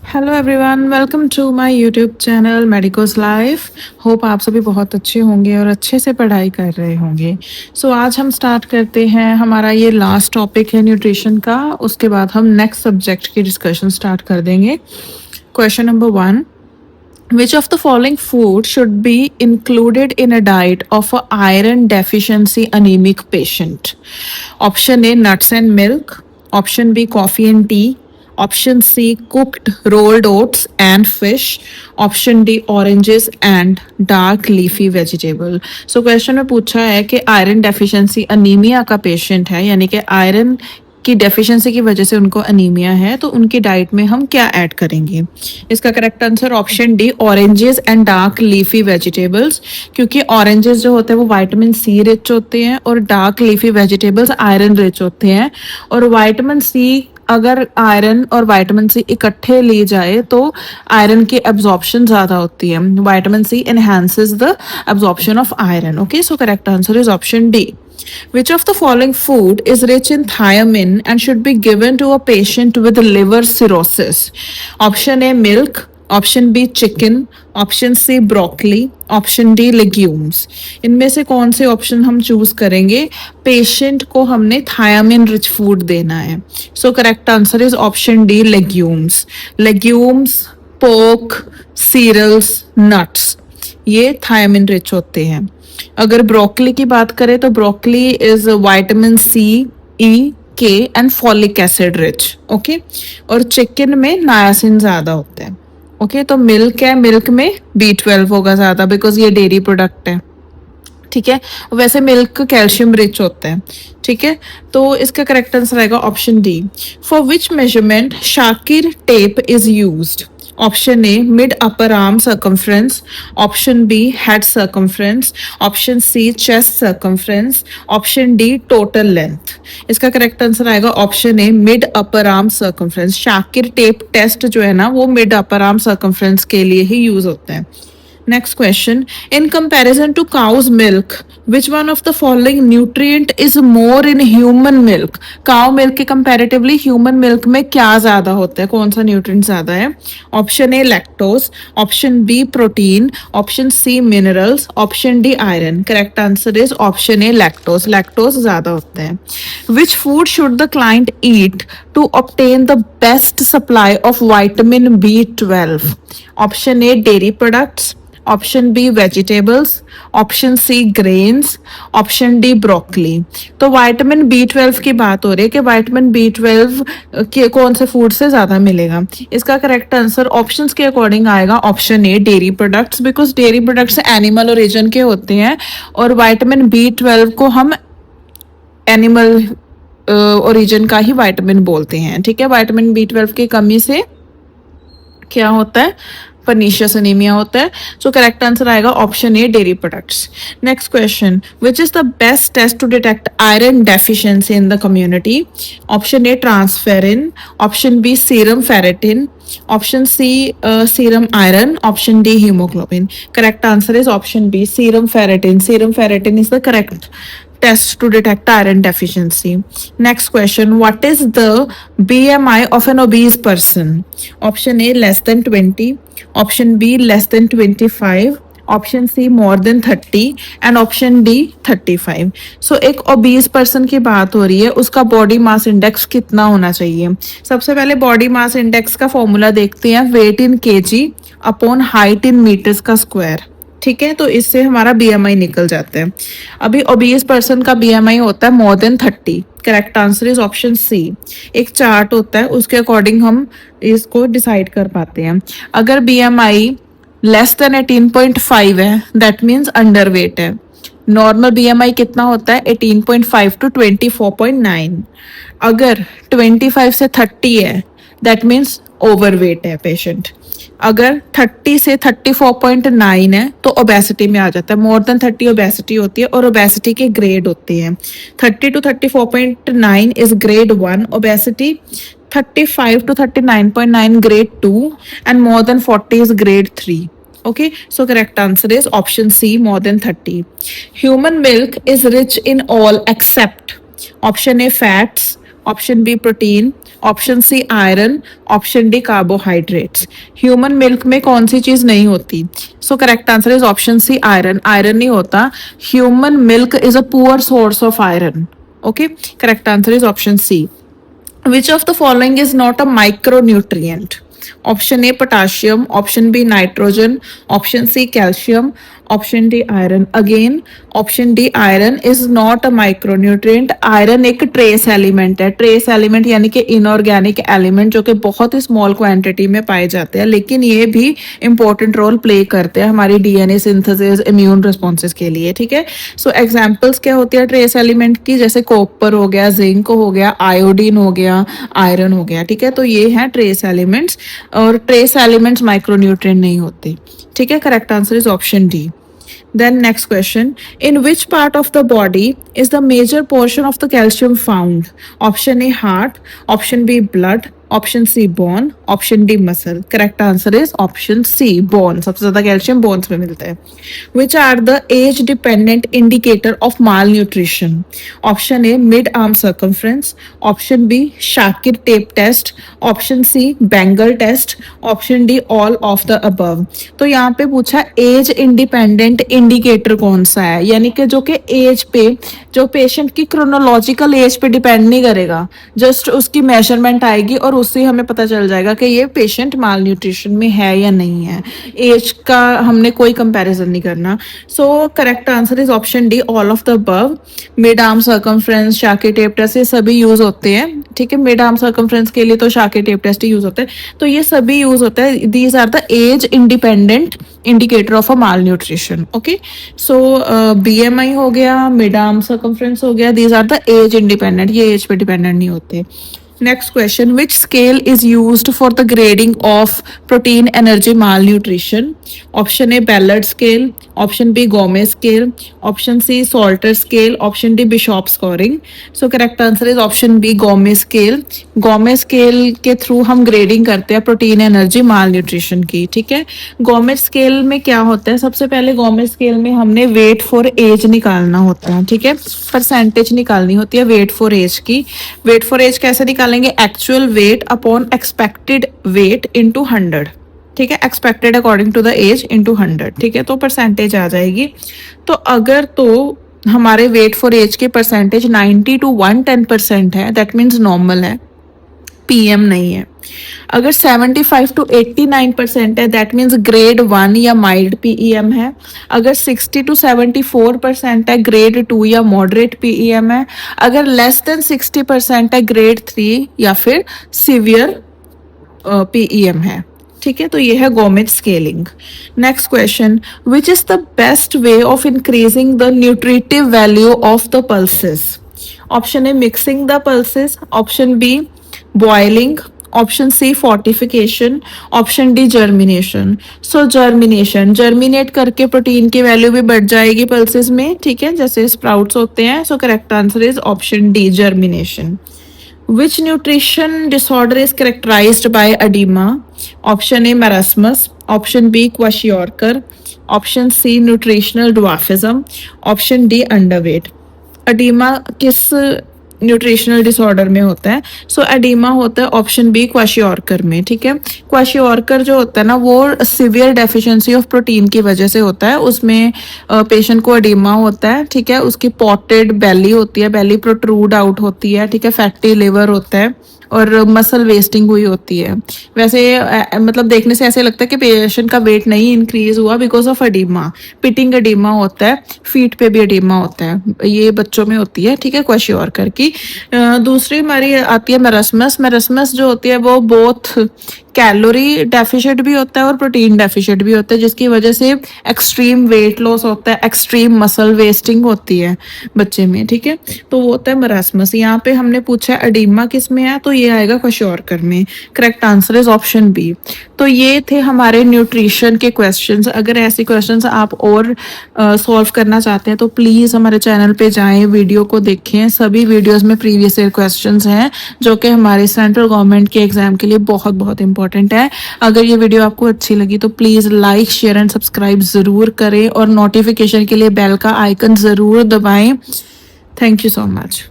Hello everyone, welcome to my YouTube channel medicos life. Hope आप सभी बहुत अच्छे होंगे और अच्छे से पढ़ाई कर रहे होंगे। सो आज हम स्टार्ट करते हैं। हमारा ये लास्ट टॉपिक है न्यूट्रिशन का। उसके बाद हम नेक्स्ट सब्जेक्ट की डिस्कशन स्टार्ट कर देंगे। Question number 1, which of the following food should be included in a diet of a iron deficiency anemic patient? Option A, nuts and milk. Option B, coffee and tea. Option C, cooked rolled oats and fish. Option D, oranges and dark leafy vegetable. So question में पूछा है कि iron deficiency anaemia का patient है, यानी कि iron की deficiency की वजह से उनको अनीमिया है, तो उनकी डाइट में हम क्या ऐड करेंगे। इसका correct answer option D, oranges and dark leafy vegetables, क्योंकि ऑरेंजेस जो होते हैं वो विटामिन सी रिच होते हैं और dark leafy vegetables iron rich होते हैं। और विटामिन सी, अगर आयरन और विटामिन सी इकट्ठे ली जाए तो आयरन की एब्जॉर्प्शन ज़्यादा होती है। Vitamin C enhances the absorption of iron. Okay, so correct answer is option D. Which of the following food is rich in thiamine and should be given to a patient with liver cirrhosis? Option A, milk. Option B, chicken. Option C, broccoli. Option D, legumes. इनमें से कौन से option हम choose करेंगे? Patient को हमने thiamine rich food देना है। So correct answer is option D, legumes. Legumes, pork, cereals, nuts, ये थायामिन रिच होते हैं। अगर ब्रोकली की बात करें तो broccoli is vitamin C, E, K and folic acid rich. Okay, और चिकन में नायासिन ज्यादा होता है। ओके, तो मिल्क है, मिल्क में B12 होगा ज्यादा, बिकॉज ये डेयरी प्रोडक्ट है। ठीक है, वैसे मिल्क कैल्शियम रिच होता है। ठीक है, तो इसका करेक्ट आंसर आएगा option D. For which measurement Shakir tape is used? Option A, mid upper arm circumference. Option B, head circumference. Option C, chest circumference. Option D, total length. इसका correct answer आएगा option A, mid upper arm circumference. Shakir tape test जो है ना, वो mid upper arm circumference के लिए ही use होता है। Next question. In comparison to cow's milk, which one of the following nutrient is more in human milk? Cow milk के comparatively human milk में क्या ज़्यादा होता है, कौन सा nutrient ज़्यादा है? Option A, lactose. Option B, protein. Option C, minerals. Option D, iron. Correct answer is option A, lactose. Lactose ज़्यादा होता है। Which food should the client eat to obtain the best supply of vitamin B12? Option A, dairy products. Option B, vegetables. Option C, grains. Option D, broccoli. तो vitamin B12 की बात हो रही है कि विटामिन B12 के कौन से फूड से ज्यादा मिलेगा। इसका करेक्ट आंसर ऑप्शंस के अकॉर्डिंग आएगा option A, dairy products, because dairy products animal origin के होते हैं और विटामिन B12 को हम एनिमल ओरिजिन का ही विटामिन बोलते हैं। ठीक है, विटामिन B12 की कमी से क्या होता है? पर्नीशियस एनीमिया होता है। सो करेक्ट आंसर आएगा option A, dairy products. Next question, which is the best test to detect iron deficiency in the community? Option A, transferrin. Option B, serum ferritin. Option C, serum iron. Option D, haemoglobin. Correct answer is option B, serum ferritin. Serum ferritin is the correct test to detect iron deficiency. Next question, what is the BMI of an obese person? Option A, less than 20. Option B, less than 25. Option C, more than 30. And option D, 35. So एक obese person की बात हो रही है, उसका body mass index कितना होना चाहिए? सबसे पहले body mass index का फॉर्मूला देखते हैं, weight in kg upon height in meters का square। ठीक है, तो इससे हमारा BMI निकल जाता है। अभी ओबीस पर्सन का BMI होता है more than 30। Correct answer is option C. एक चार्ट होता है, उसके अकॉर्डिंग हम इसको डिसाइड कर पाते हैं। अगर BMI लेस देन 18.5 है, दैट मीन्स अंडर वेट है। नॉर्मल BMI कितना होता है? 18.5 टू 24.9। अगर 25 से 30 है, दैट मीन्स ओवरवेट है पेशेंट। अगर 30 से 34.9 है तो ओबेसिटी में आ जाता है। मोर देन 30 ओबेसिटी होती है और ओबेसिटी के ग्रेड होते हैं। 30 to 34.9 is grade 1 obesity, 35 to 39.9 grade 2 and more than 40 is grade 3। Okay, so correct answer is option C, more than 30. Human milk is rich in all except option A, fats. Option B protein, option C iron, option D carbohydrates. Human milk में कौन सी चीज नहीं होती? So correct answer is option C iron. Iron नहीं होता, human milk is a poor source of iron. Okay, correct answer is option C. Which of the following is not a micronutrient? Option A potassium, option B nitrogen, option C calcium, option D iron. Again, option D iron is not a micronutrient. Iron एक trace element है। Trace element यानी कि inorganic element जो कि बहुत ही small quantity में पाए जाते हैं, लेकिन ये भी इंपॉर्टेंट रोल प्ले करते हैं हमारी डीएनए सिंथेसिस, इम्यून रिस्पॉन्सेज के लिए। ठीक है, सो एग्जांपल्स क्या होती है ट्रेस एलिमेंट की? जैसे कॉपर हो गया, जिंक हो गया, आयोडीन हो गया, आयरन हो गया। ठीक है, तो ये है ट्रेस एलिमेंट्स, और ट्रेस एलिमेंट्स माइक्रोन्यूट्रिएंट नहीं होते। ठीक है, correct answer is option D. Then next question, in which part of the body is the major portion of the calcium found? Option A heart, option B blood, option C bone, option D muscle. Correct answer is option C bone. सबसे ज्यादा calcium bones में मिलता है। Which are the age dependent indicator of malnutrition? Option A mid arm circumference, option B Shakir tape test, option C bangle test, option D all of the above. तो यहाँ पे पूछा as independent indicator कौन सा है, यानी कि जो कि एज पे, जो पेशेंट की क्रोनोलॉजिकल एज पे डिपेंड नहीं करेगा, जस्ट उसकी मेजरमेंट आएगी और उससे हमें पता चल जाएगा कि ये पेशेंट माल न्यूट्रिशन में है या नहीं है। एज का हमने कोई कंपैरिजन नहीं करना। So correct answer is option D all of the above. Mid arm circumference, Shakir tape test, ये सभी यूज होते हैं। ठीक है, मिड आर्म सर्कमफ्रेंस के लिए तो शाकिर टेप टेस्ट ही यूज होता है, तो ये सभी यूज होता है। These are the age independent indicator of a malnutrition. Okay, so BMI हो गया, मिड आर्म सर्कमफ्रेंस हो गया, these are the age independent, ये एज पे डिपेंडेंट नहीं होते। Next question, which scale is used for the grading of protein energy malnutrition? Option A Ballard scale, option B Gomez scale, option C Salter scale, option D Bishop scoring. So correct answer is option B Gomez scale. Gomez scale के through हम grading करते हैं protein energy माल nutrition की। ठीक है, Gomez scale में क्या होता है? सबसे पहले गोमेज स्केल में हमने वेट फॉर एज निकालना होता है। ठीक है, परसेंटेज निकालनी होती है वेट फॉर एज की। वेट फॉर एज कैसे निकालेंगे? Actual weight upon expected weight into 100। ठीक है, expected according to the age into 100। ठीक है, तो परसेंटेज आ जाएगी। तो अगर तो हमारे वेट फॉर एज की परसेंटेज 90 to 110% है, दैट मीन्स नॉर्मल है, PM नहीं है। अगर 75 to 89% है, दैट मीन्स ग्रेड 1 या माइल्ड PEM है। अगर 60 to 74% है, ग्रेड 2 या मॉडरेट PEM है। अगर लेस देन 60% है, ग्रेड 3 या फिर सीवियर PEM है। ठीक है, तो ये है Gomez scaling. Next question, which is the best way of increasing the nutritive value of the pulses? Option A mixing the pulses, option B boiling, option C fortification, option D germination. So germination, germinate करके protein की value भी बढ़ जाएगी pulses में। ठीक है, जैसे sprouts होते हैं। सो correct answer is option D germination. Which nutrition disorder is characterized by edema? Option A marasmus, option B kwashiorkor, option C nutritional dwarfism, option D underweight. edema किस न्यूट्रिशनल डिसऑर्डर में होता है? सो एडिमा होता है option B kwashiorkor में। ठीक है, kwashiorkor जो होता है ना, वो सिवियर डेफिशिएंसी ऑफ प्रोटीन की वजह से होता है। उसमें पेशेंट को एडिमा होता है। ठीक है, उसकी पॉटेड बेली होती है, बेली प्रोट्रूड आउट होती है। ठीक है, फैटी लिवर होता है और मसल वेस्टिंग हुई होती है। वैसे मतलब देखने से ऐसे लगता है कि पेशेंट का वेट नहीं इंक्रीज हुआ because of oedema. Pitting oedema होता है, फीट पे भी एडिमा होता है, ये बच्चों में होती है। ठीक है, क्वाशियोरकर की। दूसरी हमारी आती है मेरस्मस। मेरस्मस जो होती है वो बोथ कैलोरी डेफिशिएंट भी होता है और प्रोटीन डेफिशिएंट भी होता है, जिसकी वजह से एक्सट्रीम वेट लॉस होता है, एक्सट्रीम मसल वेस्टिंग होती है बच्चे में। ठीक है, तो वो होता है मरासमस। यहाँ पे हमने पूछा एडिमा किस में है, तो ये आएगा क्वाशियोरकर में। Correct answer is option B. तो ये थे हमारे न्यूट्रिशन के क्वेश्चंस। अगर ऐसे क्वेश्चंस आप और सॉल्व करना चाहते हैं तो प्लीज़ हमारे चैनल पे जाएं, वीडियो को देखें। सभी वीडियोस में प्रीवियस ईयर क्वेश्चंस हैं जो कि हमारे सेंट्रल गवर्नमेंट के एग्जाम के लिए बहुत बहुत इंपॉर्टेंट है। अगर ये वीडियो आपको अच्छी लगी तो please like, share and subscribe ज़रूर करें और नोटिफिकेशन के लिए बेल का आइकन ज़रूर दबाएं। Thank you so much.